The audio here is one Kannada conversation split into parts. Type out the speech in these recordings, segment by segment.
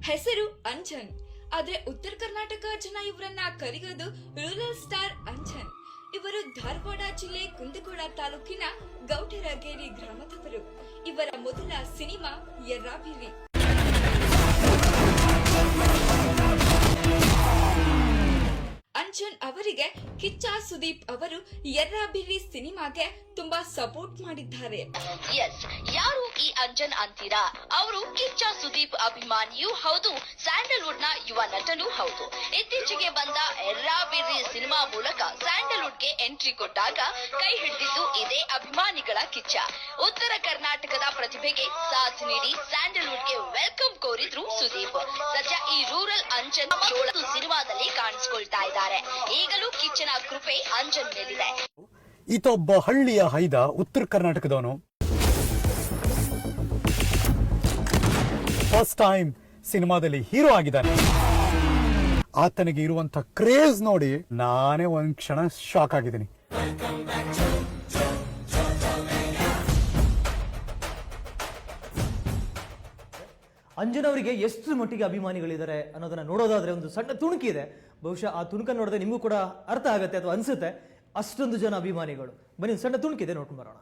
ಹೆಸರು ಅಂಜನ್. ಆದ್ರೆ ಉತ್ತರ ಕರ್ನಾಟಕ ಜನ ಇವರನ್ನ ಕರೆಯೋದು ರೂರಲ್ ಸ್ಟಾರ್ ಅಂಜನ್. ಇವರು ಧಾರವಾಡ ಜಿಲ್ಲೆ ಕುಂದಗೋಳ ತಾಲೂಕಿನ ಗೌಟರಗೇರಿ ಗ್ರಾಮದವರು. ಇವರ ಮೊದಲ ಸಿನಿಮಾ ಯರ್ರಾಬಿರ್ರಿ. ಅಂಜನ್ ಅವರಿಗೆ ಕಿಚ್ಚ ಸುದೀಪ್ ಅವರು ಯರ್ರಾಬಿರ್ರಿ ಸಿನಿಮಾಗೆ ತುಂಬಾ ಸಪೋರ್ಟ್ ಮಾಡಿದ್ದಾರೆ. ಯಾರು ಈ ಅಂಜನ್ ಅಂತೀರಾ? ಅವರು ಕಿಚ್ಚ ಸುದೀಪ್ ಅಭಿಮಾನಿಯೂ ಹೌದು, ಸ್ಯಾಂಡಲ್ವುಡ್ ನ ಯುವ ನಟನೂ ಹೌದು. ಇತ್ತೀಚೆಗೆ ಬಂದ ಯರ್ರಾಬಿರ್ರಿ ಸಿನಿಮಾ ಮೂಲಕ ಸ್ಯಾಂಡಲ್ವುಡ್ ಗೆ ಎಂಟ್ರಿ ಕೊಟ್ಟಾಗ ಕೈ ಹಿಡಿದಿದ್ದು ಇದೇ ಅಭಿಮಾನಿಗಳ ಕಿಚ್ಚ. ಉತ್ತರ ಕರ್ನಾಟಕದ ಪ್ರತಿಭೆಗೆ ಸಾಥ್ ನೀಡಿ ಸ್ಯಾಂಡಲ್ವುಡ್ ಗೆ ವೆಲ್ಕಮ್ ಕೋರಿದ್ರು ಸುದೀಪ್. ಸದ್ಯ ಈ ರೂರಲ್ ಅಂಜನ್ ಜೋಳದ ಸಿನಿಮಾದಲ್ಲಿ ಕಾಣಿಸಿಕೊಳ್ತಾ ಇದ್ದಾರೆ. ಈಗಲೂ ಕಿಚ್ಚನ ಕೃಪೆ ಅಂಜನ್ ಮೇಲಿದೆ. ಈತ ಒಬ್ಬ ಹಳ್ಳಿಯ ಹೈದ, ಉತ್ತರ ಕರ್ನಾಟಕದವನು. ಫಸ್ಟ್ ಟೈಮ್ ಸಿನಿಮಾದಲ್ಲಿ ಹೀರೋ ಆಗಿದ್ದಾನೆ. ಆತನಿಗೆ ಇರುವಂತ ಕ್ರೇಜ್ ನೋಡಿ ನಾನೇ ಒಂದ್ ಕ್ಷಣ ಶಾಕ್ ಆಗಿದ್ದೀನಿ. ಅಂಜನ್ ಅವರಿಗೆ ಎಷ್ಟು ಮಟ್ಟಿಗೆ ಅಭಿಮಾನಿಗಳಿದ್ದಾರೆ ಅನ್ನೋದನ್ನ ನೋಡೋದಾದ್ರೆ ಒಂದು ಸಣ್ಣ ತುಣುಕಿ ಇದೆ. ಬಹುಶಃ ಆ ತುಣುಕನ್ನು ನೋಡಿದ್ರೆ ನಿಮಗೂ ಕೂಡ ಅರ್ಥ ಆಗುತ್ತೆ ಅಥವಾ ಅನ್ಸುತ್ತೆ. ಅಷ್ಟೊಂದು ಜನ ಅಭಿಮಾನಿಗಳು. ಬನ್ನಿ, ಸಣ್ಣ ತುಣುಕಿದೆ, ನೋಡ್ಕೊಂಡು ಬರೋಣ.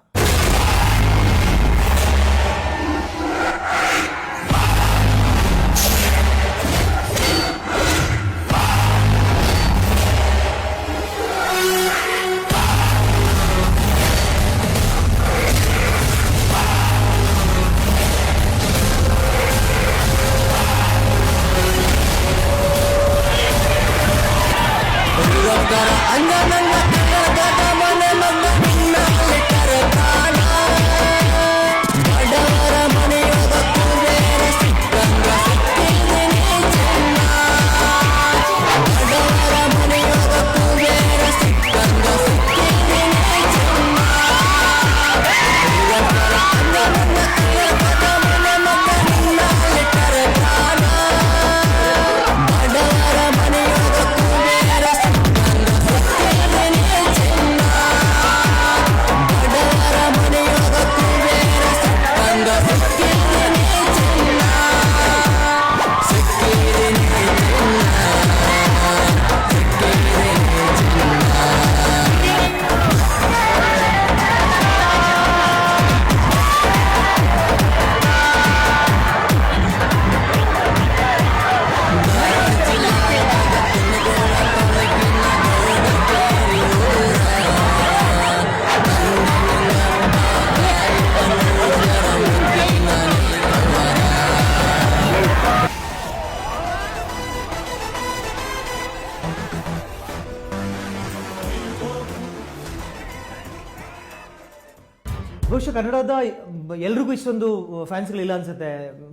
ಬಹುಶಃ ಕನ್ನಡದ ಎಲ್ರಿಗೂ ಇಷ್ಟೊಂದು ಫ್ಯಾನ್ಸ್ಗಳಿಲ್ಲ ಅನ್ಸುತ್ತೆ.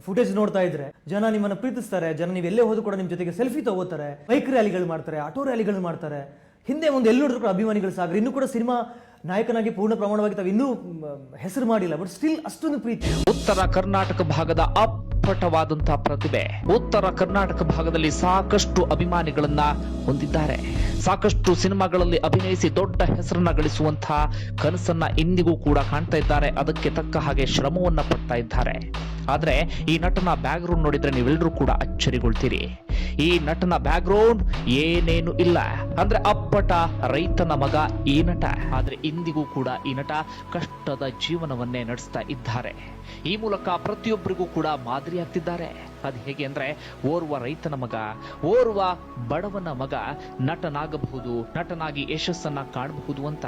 ಫುಟೇಜ್ ನೋಡ್ತಾ ಇದ್ರೆ ಜನ ನಿಮ್ಮನ್ನ ಪ್ರೀತಿಸ್ತಾರೆ. ಜನ ನೀವು ಎಲ್ಲೇ ಹೋದ್ರು ಕೂಡ ನಿಮ್ ಜೊತೆಗೆ ಸೆಲ್ಫಿ ತಗೋತಾರೆ, ಬೈಕ್ ರ್ಯಾಲಿಗಳು ಮಾಡ್ತಾರೆ, ಆಟೋ ರ್ಯಾಲಿಗಳು ಮಾಡ್ತಾರೆ. ಹಿಂದೆ ಒಂದು ಎಲ್ಲಿ ನೋಡಿದ್ರು ಕೂಡ ಅಭಿಮಾನಿಗಳು ಸಾಗರ. ಇನ್ನೂ ಕೂಡ ಸಿನಿಮಾ ನಾಯಕನಾಗಿ ಪೂರ್ಣ ಪ್ರಮಾಣವಾಗಿ ತಾವು ಇನ್ನೂ ಹೆಸರು ಮಾಡಿಲ್ಲ, ಬಟ್ ಸ್ಟಿಲ್ ಅಷ್ಟೊಂದು ಪ್ರೀತಿ. ಉತ್ತರ ಕರ್ನಾಟಕ ಭಾಗದ ಅಪ್ಪಟವಾದಂತಹ ಪ್ರತಿಭೆ. ಉತ್ತರ ಕರ್ನಾಟಕ ಭಾಗದಲ್ಲಿ ಸಾಕಷ್ಟು ಅಭಿಮಾನಿಗಳನ್ನ ಹೊಂದಿದ್ದಾರೆ. ಸಾಕಷ್ಟು ಸಿನಿಮಾಗಳಲ್ಲಿ ಅಭಿನಯಿಸಿ ದೊಡ್ಡ ಹೆಸರನ್ನ ಗಳಿಸುವಂತಹ ಕನಸನ್ನ ಇಂದಿಗೂ ಕೂಡ ಕಾಣ್ತಾ ಇದ್ದಾರೆ. ಅದಕ್ಕೆ ತಕ್ಕ ಹಾಗೆ ಶ್ರಮವನ್ನ ಪಡ್ತಾ ಇದ್ದಾರೆ. ಆದ್ರೆ ಈ ನಟನ ಬ್ಯಾಕ್ ಗ್ರೌಂಡ್ ನೋಡಿದ್ರೆ ನೀವೆಲ್ಲರೂ ಕೂಡ ಅಚ್ಚರಿಗೊಳ್ತೀರಿ. ಈ ನಟನ ಬ್ಯಾಕ್ ಗ್ರೌಂಡ್ ಏನೇನು ಇಲ್ಲ. ಅಂದ್ರೆ ಅಪ್ಪಟ ರೈತನ ಮಗ ಈ ನಟ. ಆದ್ರೆ ಇಂದಿಗೂ ಕೂಡ ಈ ನಟ ಕಷ್ಟದ ಜೀವನವನ್ನೇ ನಡೆಸ್ತಾ ಇದ್ದಾರೆ. ಈ ಮೂಲಕ ಪ್ರತಿಯೊಬ್ಬರಿಗೂ ಕೂಡ ಮಾದರಿ ಆಗ್ತಿದ್ದಾರೆ. ಅದು ಹೇಗೆ ಅಂದ್ರೆ, ಓರ್ವ ರೈತನ ಮಗ, ಓರ್ವ ಬಡವನ ಮಗ ನಟನಾಗಬಹುದು, ನಟನಾಗಿ ಯಶಸ್ಸನ್ನ ಕಾಣಬಹುದು ಅಂತ.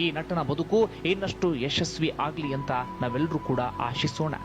ಈ ನಟನ ಬದುಕು ಇನ್ನಷ್ಟು ಯಶಸ್ವಿ ಆಗ್ಲಿ ಅಂತ ನಾವೆಲ್ಲರೂ ಕೂಡ ಆಶಿಸೋಣ.